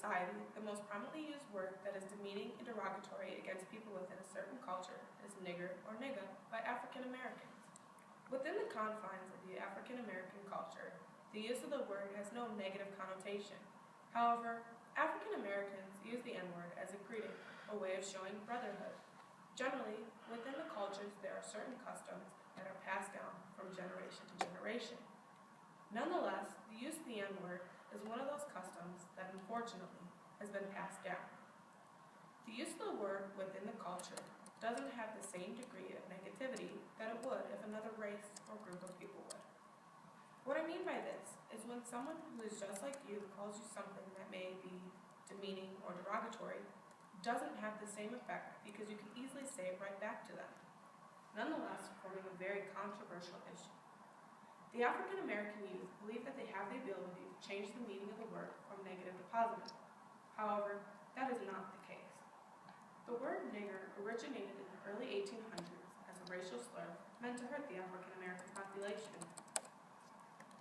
society, the most prominently used word that is demeaning and derogatory against people within a certain culture is nigger or nigga by African Americans. Within the confines of the African American culture, the use of the word has no negative connotation. However, African Americans use the N-word as a greeting, a way of showing brotherhood. Generally, within the cultures, there are certain customs that are passed down from generation to generation. Nonetheless, the use of the N-word is one of those customs that unfortunately has been passed down. The use of the word within the culture doesn't have the same degree of negativity that it would if another race or group of people would. What I mean by this is when someone who is just like you calls you something that may be demeaning or derogatory, doesn't have the same effect because you can easily say it right back to them, nonetheless forming a very controversial issue. The African American youth believe that they have the ability to change the meaning of the word from negative to positive. However, that is not the case. The word nigger originated in the early 1800s as a racial slur meant to hurt the African American population.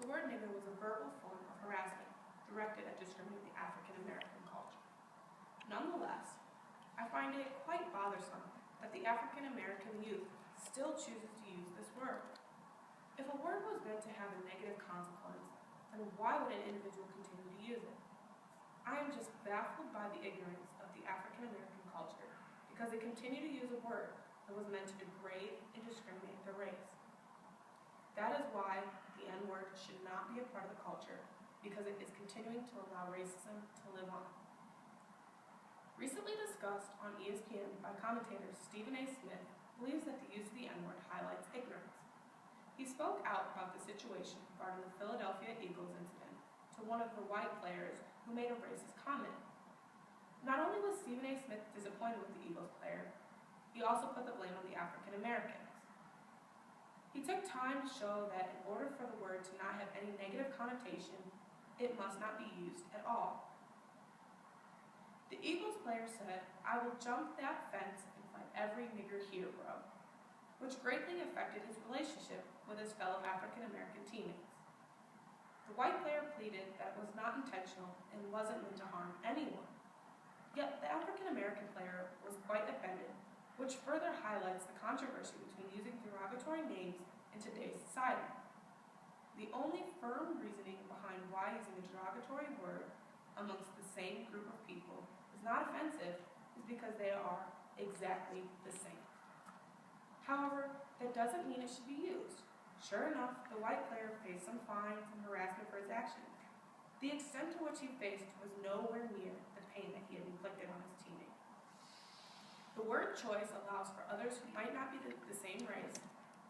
The word nigger was a verbal form of harassment directed at discriminating the African American culture. Nonetheless, I find it quite bothersome that the African American youth still chooses to use this word. If a word was meant to have a negative consequence, then why would an individual continue to use it? I am just baffled by the ignorance of the African American culture because they continue to use a word that was meant to degrade and discriminate their race. That is why the N-word should not be a part of the culture, because it is continuing to allow racism to live on. Recently discussed on ESPN by commentator Stephen A. Smith believes that the use of the N-word highlights ignorance. He spoke out about the situation regarding the Philadelphia Eagles incident to one of the white players who made a racist comment. Not only was Stephen A. Smith disappointed with the Eagles player, he also put the blame on the African Americans. He took time to show that in order for the word to not have any negative connotation, it must not be used at all. The Eagles player said, "I will jump that fence and fight every nigger here, bro," which greatly affected his relationship with his fellow African American teammates. The white player pleaded that it was not intentional and wasn't meant to harm anyone. Yet the African American player was quite offended, which further highlights the controversy between using derogatory names in today's society. The only firm reasoning behind why using a derogatory word amongst the same group of people is not offensive is because they are exactly the same. However, that doesn't mean it should be used. Sure enough, the white player faced some fines and harassment for his actions. The extent to which he faced was nowhere near the pain that he had inflicted on his teammate. The word choice allows for others who might not be the same race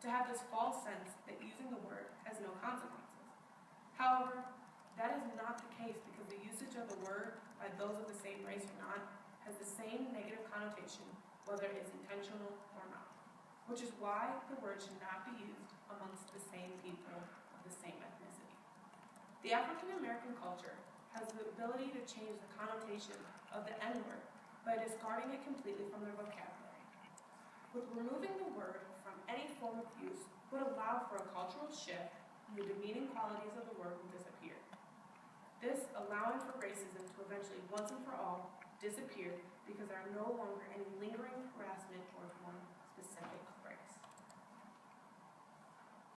to have this false sense that using the word has no consequences. However, that is not the case because the usage of the word by those of the same race or not has the same negative connotation whether it is intentional or not, which is why the word should not be used amongst the same people of the same ethnicity. The African American culture has the ability to change the connotation of the N-word by discarding it completely from their vocabulary. With removing the word from any form of use would allow for a cultural shift and the demeaning qualities of the word will disappear. This allowing for racism to eventually once and for all disappear because there are no longer any lingering harassment towards one specific